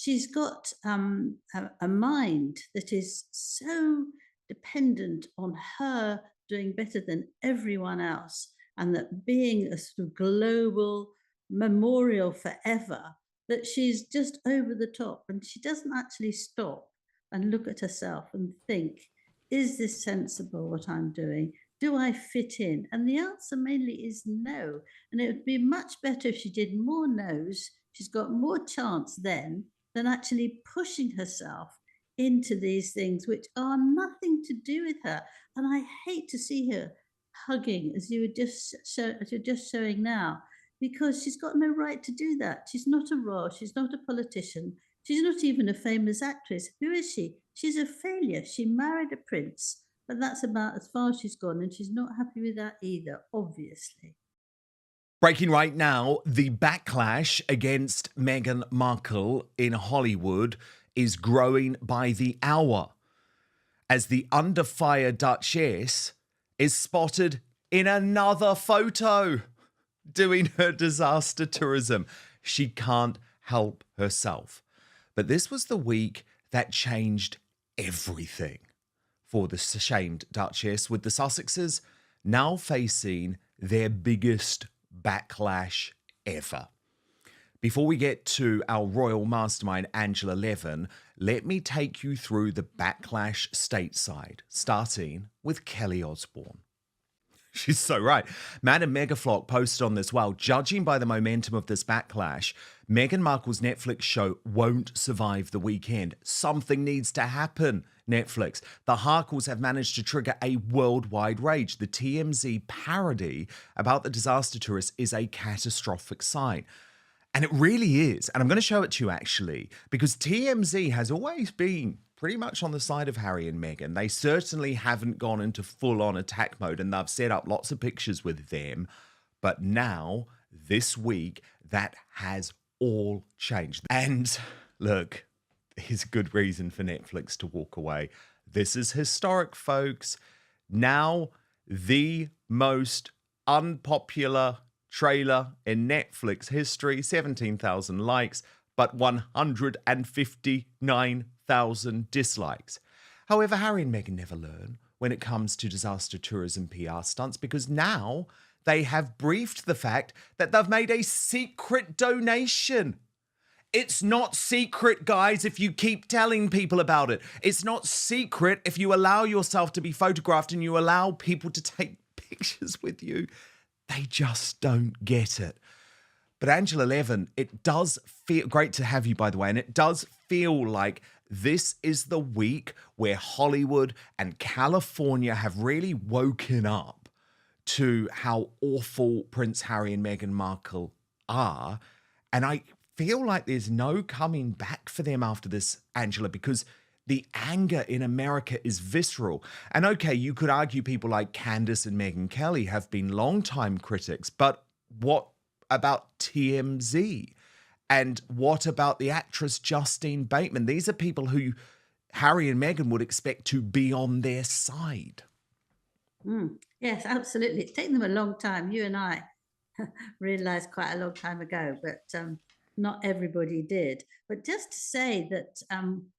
she's got a mind that is so dependent on her doing better than everyone else, and that being a sort of global memorial forever, that she's just over the top and she doesn't actually stop and look at herself and think, is this sensible what I'm doing? Do I fit in? And the answer mainly is no. And it would be much better if she did more no's. She's got more chance then than actually pushing herself into these things which are nothing to do with her. And I hate to see her hugging, as you were as you're just showing now, because she's got no right to do that. She's not a royal. She's not a politician. She's not even a famous actress. Who is she? She's a failure. She married a prince, but that's about as far as she's gone, and she's not happy with that either, obviously. Breaking right now, the backlash against Meghan Markle in Hollywood is growing by the hour as the under fire Duchess is spotted in another photo doing her disaster tourism. She can't help herself. But this was the week that changed everything for the shamed Duchess, with the Sussexes now facing their biggest backlash ever. Before we get to our royal mastermind, Angela Levin, let me take you through the backlash stateside, starting with Kelly Osbourne. She's so right. Madam Megaflock posted on this. Well, judging by the momentum of this backlash, Meghan Markle's Netflix show won't survive the weekend. Something needs to happen, Netflix. The Harkles have managed to trigger a worldwide rage. The TMZ parody about the disaster tourist is a catastrophic sign. And it really is. And I'm going to show it to you, actually, because TMZ has always been pretty much on the side of Harry and Meghan. They certainly haven't gone into full-on attack mode, and they've set up lots of pictures with them. But now, this week, that has all changed. And look, there's good reason for Netflix to walk away. This is historic, folks. Now, the most unpopular trailer in Netflix history, 17,000 likes, but 159,000 dislikes. However, Harry and Meghan never learn when it comes to disaster tourism PR stunts, because now they have briefed the fact that they've made a secret donation. It's not secret, guys, if you keep telling people about it. It's not secret if you allow yourself to be photographed and you allow people to take pictures with you. They just don't get it. But Angela Levin, it does feel great to have you, by the way, and it does feel like this is the week where Hollywood and California have really woken up to how awful Prince Harry and Meghan Markle are. And I feel like there's no coming back for them after this, Angela, because the anger in America is visceral. And okay, you could argue people like Candace and Megyn Kelly have been longtime critics, but what about TMZ? And what about the actress Justine Bateman? These are people who Harry and Meghan would expect to be on their side. Yes, absolutely. It's taken them a long time. You and I realized quite a long time ago, but not everybody did. But just to say that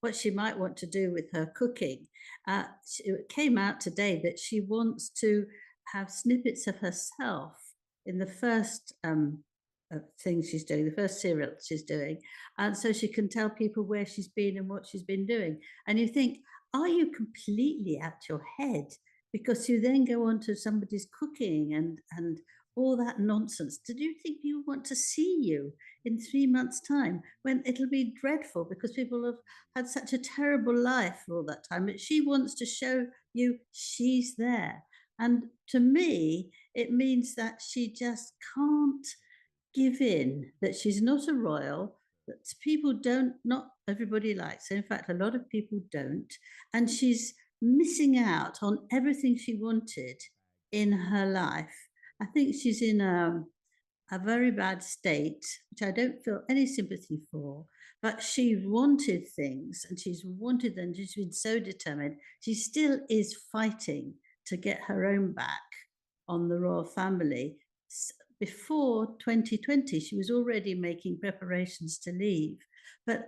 what she might want to do with her cooking, it came out today that she wants to have snippets of herself in the first thing she's doing, the first serial she's doing. And so she can tell people where she's been and what she's been doing. And you think, are you completely out your head? Because you then go on to somebody's cooking and all that nonsense. Did you think people want to see you in 3 months' time, when it'll be dreadful because people have had such a terrible life for all that time? But she wants to show you she's there. And to me, it means that she just can't give in, that she's not a royal, that people don't, not everybody likes her. In fact, a lot of people don't. And she's missing out on everything she wanted in her life. I think she's in a very bad state, which I don't feel any sympathy for. But she wanted things and she's wanted them. She's been so determined. She still is fighting to get her own back on the royal family. Before 2020, she was already making preparations to leave. But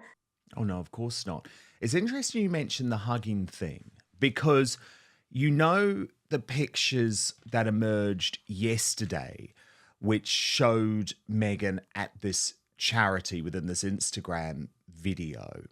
Oh, no, of course not. It's interesting you mentioned the hugging thing because you know the pictures that emerged yesterday, which showed Meghan at this charity within this Instagram video.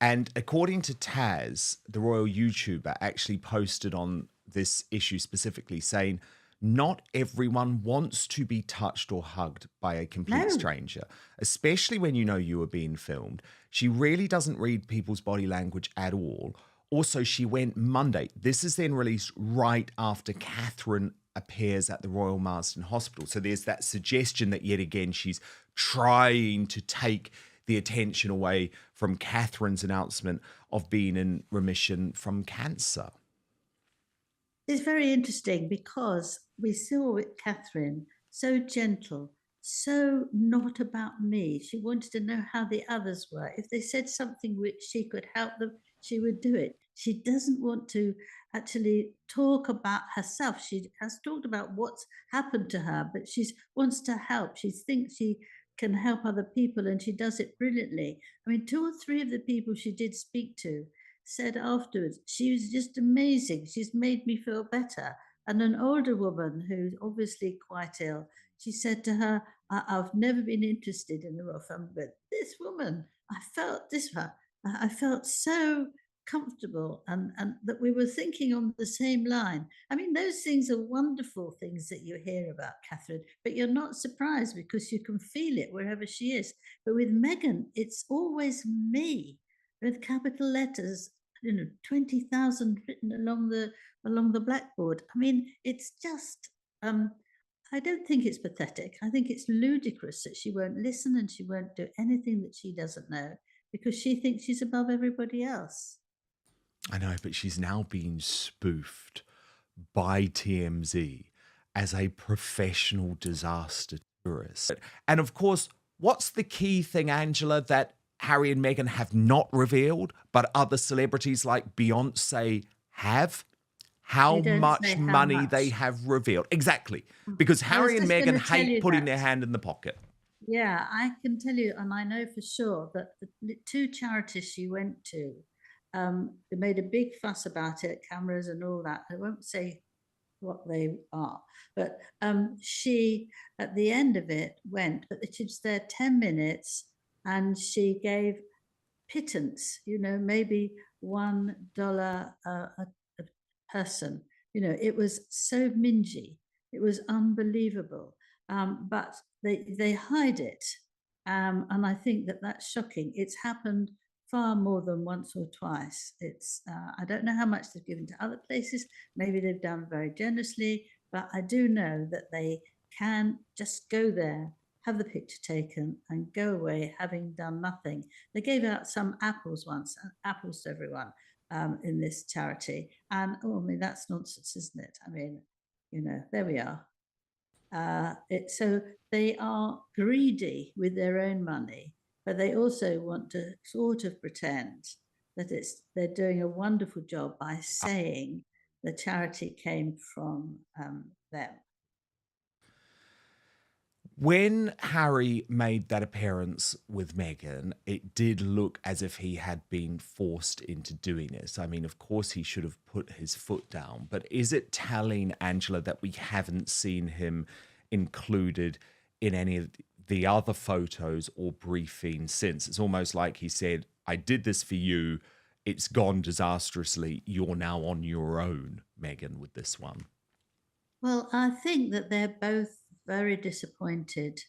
And according to Taz, the royal YouTuber actually posted on this issue specifically saying, not everyone wants to be touched or hugged by a complete No, stranger, especially when you know you are being filmed. She really doesn't read people's body language at all. Also, she went Monday. This is then released right after Catherine appears at the Royal Marsden Hospital. So there's that suggestion that yet again she's trying to take the attention away from Catherine's announcement of being in remission from cancer. it's very interesting because we saw with Catherine so gentle, so not about me. She wanted to know how the others were. If they said something which she could help them, she would do it. She doesn't want to actually talk about herself. She has talked about what's happened to her, but she wants to help. She thinks she can help other people and she does it brilliantly. I mean, two or three of the people she did speak to said afterwards, she was just amazing. She's made me feel better. And an older woman who's obviously quite ill, she said to her, I've never been interested in the royal family, but this woman, I felt this one, I felt so comfortable and that we were thinking on the same line. I mean, those things are wonderful things that you hear about Catherine, but you're not surprised because you can feel it wherever she is. But with Meghan, it's always me with capital letters, 20,000 written along the blackboard. I mean, it's just I don't think it's pathetic. I think it's ludicrous that she won't listen and she won't do anything that she doesn't know because she thinks she's above everybody else. I know, but she's now being spoofed by TMZ as a professional disaster tourist. And of course, what's the key thing, Angela, that Harry and Meghan have not revealed, but other celebrities like Beyonce have? They How don't say much how money they much. have revealed. Exactly. Because I was Harry and just going Meghan to tell hate you putting that. their hand in the pocket. Yeah, I can tell you, and I know for sure that the two charities she went to, they made a big fuss about it, cameras and all that. I won't say what they are, but she, at the end of it, went, but she was there 10 minutes and she gave pittance, maybe $1 a person. It was so mingy. It was unbelievable. But they hide it. And I think that that's shocking. It's happened far more than once or twice. I don't know how much they've given to other places. Maybe they've done very generously, but I do know that they can just go there, have the picture taken, and go away having done nothing. They gave out some apples once, apples to everyone in this charity. And I mean, that's nonsense, isn't it? I mean, there we are. So they are greedy with their own money, but they also want to sort of pretend that they're doing a wonderful job by saying the charity came from them. When Harry made that appearance with Meghan, it did look as if he had been forced into doing this. I mean, of course, he should have put his foot down, but is it telling, Angela, that we haven't seen him included in any of the other photos or briefings since? It's almost like he said, I did this for you. It's gone disastrously. You're now on your own, Meghan, with this one. Well, I think that they're both very disappointed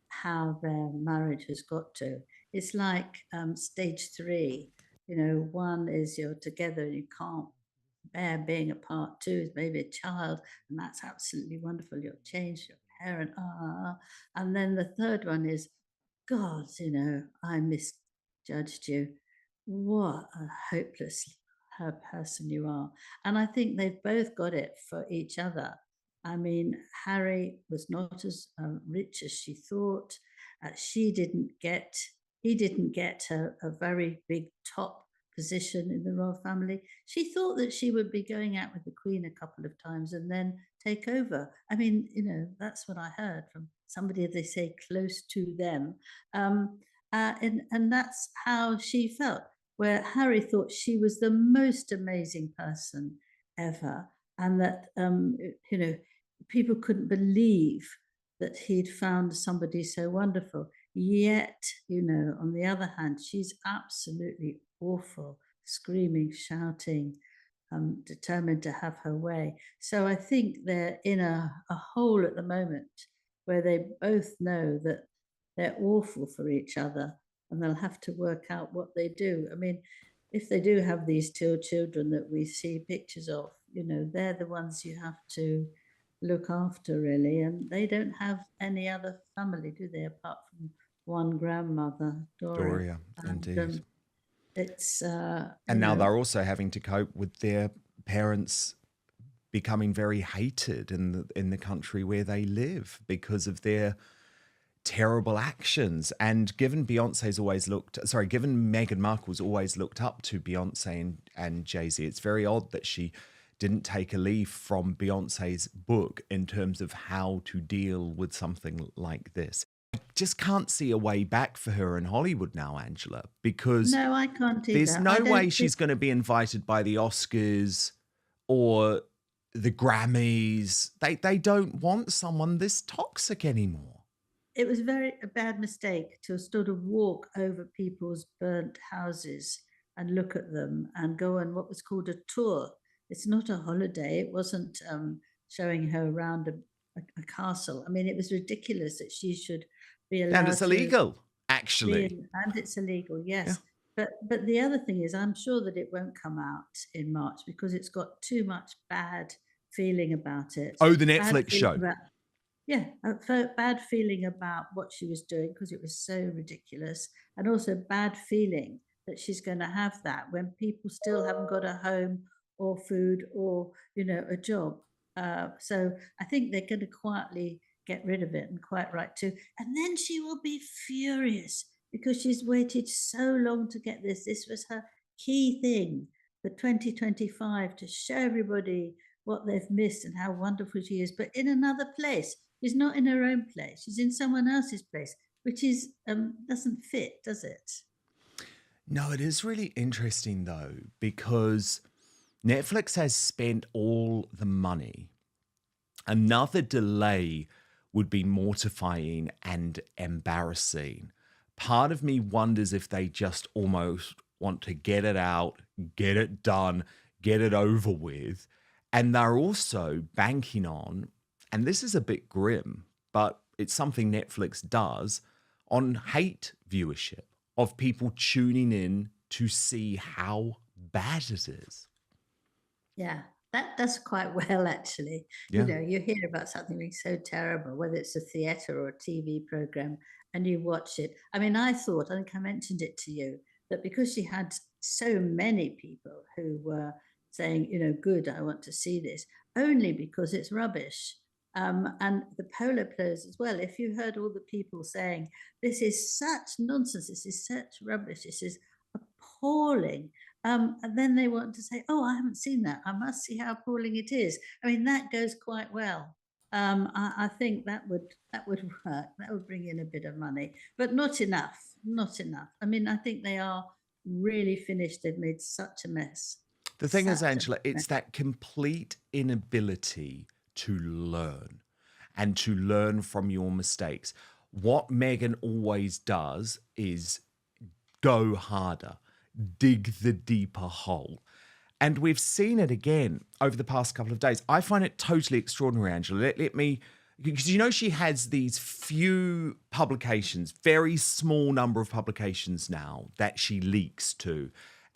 how their marriage has got to. It's like stage three. One is you're together and you can't bear being apart. Two is maybe a child, and that's absolutely wonderful. You're changed, your parent, and then the third one is, God, I misjudged you. What a hopeless person you are. And I think they've both got it for each other. I mean, Harry was not as rich as she thought. She didn't get, he didn't get a very big top position in the royal family. She thought that she would be going out with the Queen a couple of times and then take over. I mean, that's what I heard from somebody, they say, close to them. Um, and that's how she felt. Where Harry thought she was the most amazing person ever, and that you know, people couldn't believe that he'd found somebody so wonderful. Yet, you know, on the other hand, she's absolutely awful, screaming, shouting, determined to have her way. So I think they're in a hole at the moment where they both know that they're awful for each other, and they'll have to work out what they do. I mean, if they do have these two children that we see pictures of, you know, they're the ones you have to look after, really, and they don't have any other family, do they, apart from one grandmother, Dora. Doria, And indeed. it's And now they're also having to cope with their parents becoming very hated in the country where they live because of their terrible actions. And given given Meghan Markle's always looked up to Beyonce and Jay-Z, it's very odd that she didn't take a leaf from Beyonce's book in terms of how to deal with something like this. I just can't see a way back for her in Hollywood now, Angela, because no, I can't there's either. no way she's going to be invited by the Oscars or the Grammys. They don't want someone this toxic anymore. It was a bad mistake to sort of walk over people's burnt houses and look at them and go on what was called a tour. It's not a holiday. It wasn't showing her around a castle. I mean, it was ridiculous that she should be allowed And it's illegal, actually. and it's illegal, Yeah. yes. But the other thing is, I'm sure that it won't come out in March because it's got too much bad feeling about it. Oh, the Netflix show. Yeah, a bad feeling about what she was doing because it was so ridiculous, and also bad feeling that she's going to have that when people still haven't got a home or food or, you know, a job. So I think they're going to quietly get rid of it, and quite right too. And then she will be furious because she's waited so long to get this. This was her key thing for 2025 to show everybody what they've missed and how wonderful she is, but in another place. She's not in her own place. She's in someone else's place, which is doesn't fit, does it? No, it is really interesting though, because Netflix has spent all the money. Another delay would be mortifying and embarrassing. Part of me wonders if they just almost want to get it out, get it done, get it over with. And they're also banking on, and this is a bit grim, but it's something Netflix does, on hate viewership, of people tuning in to see how bad it is. Yeah, that does quite well, actually. Yeah. You know, you hear about something being so terrible, whether it's a theatre or a TV program, and you watch it. I mean, I think I mentioned it to you, that because she had so many people who were saying, you know, good, I want to see this, only because it's rubbish. And the polo players as well. If you heard all the people saying, this is such nonsense, this is such rubbish, this is appalling. And then they want to say, oh, I haven't seen that. I must see how appalling it is. I mean, that goes quite well. I think that would work. That would bring in a bit of money, but not enough. Not enough. I mean, I think they are really finished. They've made such a mess. The thing is, Angela, it's that complete inability to learn and to learn from your mistakes. What Meghan always does is go harder, dig the deeper hole. And we've seen it again over the past couple of days. I find it totally extraordinary, Angela. Let me, because you know she has these few publications, very small number of publications now that she leaks to,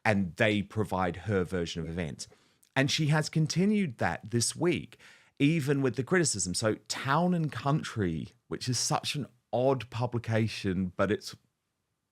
and they provide her version of events. And she has continued that this week, even with the criticism. So Town and Country, which is such an odd publication, but it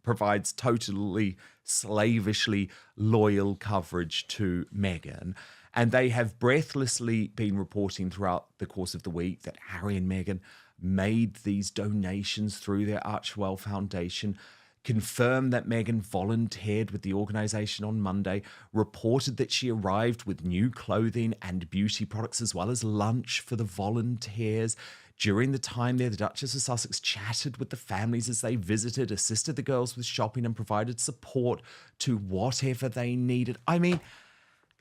provides totally slavishly loyal coverage to Meghan. And they have breathlessly been reporting throughout the course of the week that Harry and Meghan made these donations through their Archewell Foundation, confirmed that Meghan volunteered with the organisation on Monday, reported that she arrived with new clothing and beauty products as well as lunch for the volunteers, During the time there, the Duchess of Sussex chatted with the families as they visited, assisted the girls with shopping, and provided support to whatever they needed. I mean,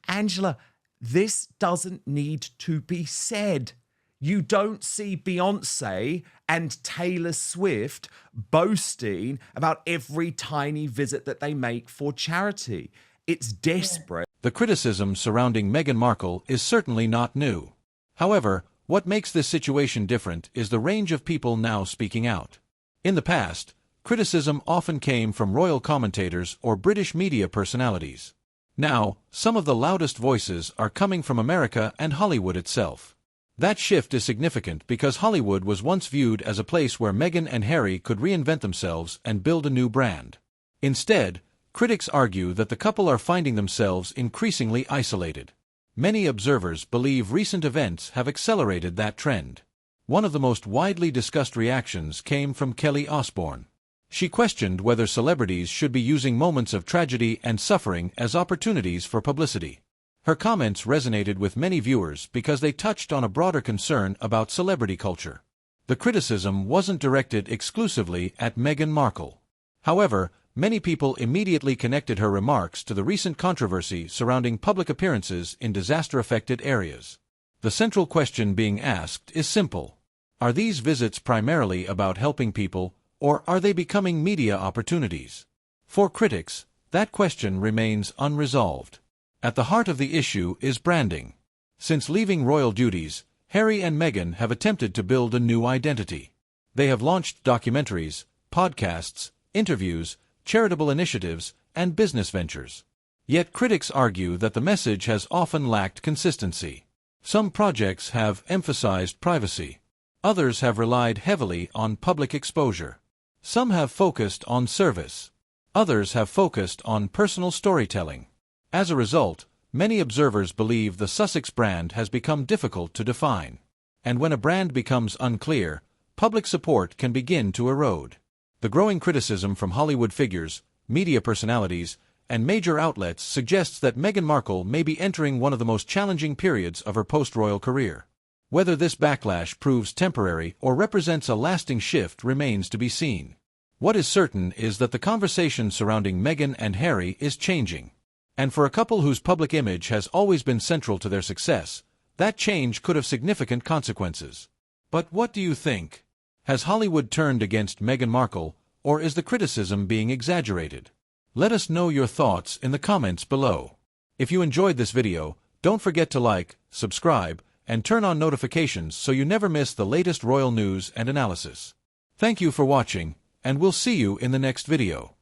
Angela, this doesn't need to be said. You don't see Beyonce and Taylor Swift boasting about every tiny visit that they make for charity. It's desperate. The criticism surrounding Meghan Markle is certainly not new. However, what makes this situation different is the range of people now speaking out. In the past, criticism often came from royal commentators or British media personalities. Now, some of the loudest voices are coming from America and Hollywood itself. That shift is significant because Hollywood was once viewed as a place where Meghan and Harry could reinvent themselves and build a new brand. Instead, critics argue that the couple are finding themselves increasingly isolated. Many observers believe recent events have accelerated that trend. One of the most widely discussed reactions came from Kelly Osbourne. She questioned whether celebrities should be using moments of tragedy and suffering as opportunities for publicity. Her comments resonated with many viewers because they touched on a broader concern about celebrity culture. The criticism wasn't directed exclusively at Meghan Markle. However, many people immediately connected her remarks to the recent controversy surrounding public appearances in disaster-affected areas. The central question being asked is simple. Are these visits primarily about helping people, or are they becoming media opportunities? For critics, that question remains unresolved. At the heart of the issue is branding. Since leaving royal duties, Harry and Meghan have attempted to build a new identity. They have launched documentaries, podcasts, interviews, charitable initiatives, and business ventures. Yet critics argue that the message has often lacked consistency. Some projects have emphasized privacy. Others have relied heavily on public exposure. Some have focused on service. Others have focused on personal storytelling. As a result, many observers believe the Sussex brand has become difficult to define. And when a brand becomes unclear, public support can begin to erode. The growing criticism from Hollywood figures, media personalities, and major outlets suggests that Meghan Markle may be entering one of the most challenging periods of her post-royal career. Whether this backlash proves temporary or represents a lasting shift remains to be seen. What is certain is that the conversation surrounding Meghan and Harry is changing. And for a couple whose public image has always been central to their success, that change could have significant consequences. But what do you think? Has Hollywood turned against Meghan Markle, or is the criticism being exaggerated? Let us know your thoughts in the comments below. If you enjoyed this video, don't forget to like, subscribe, and turn on notifications so you never miss the latest royal news and analysis. Thank you for watching, and we'll see you in the next video.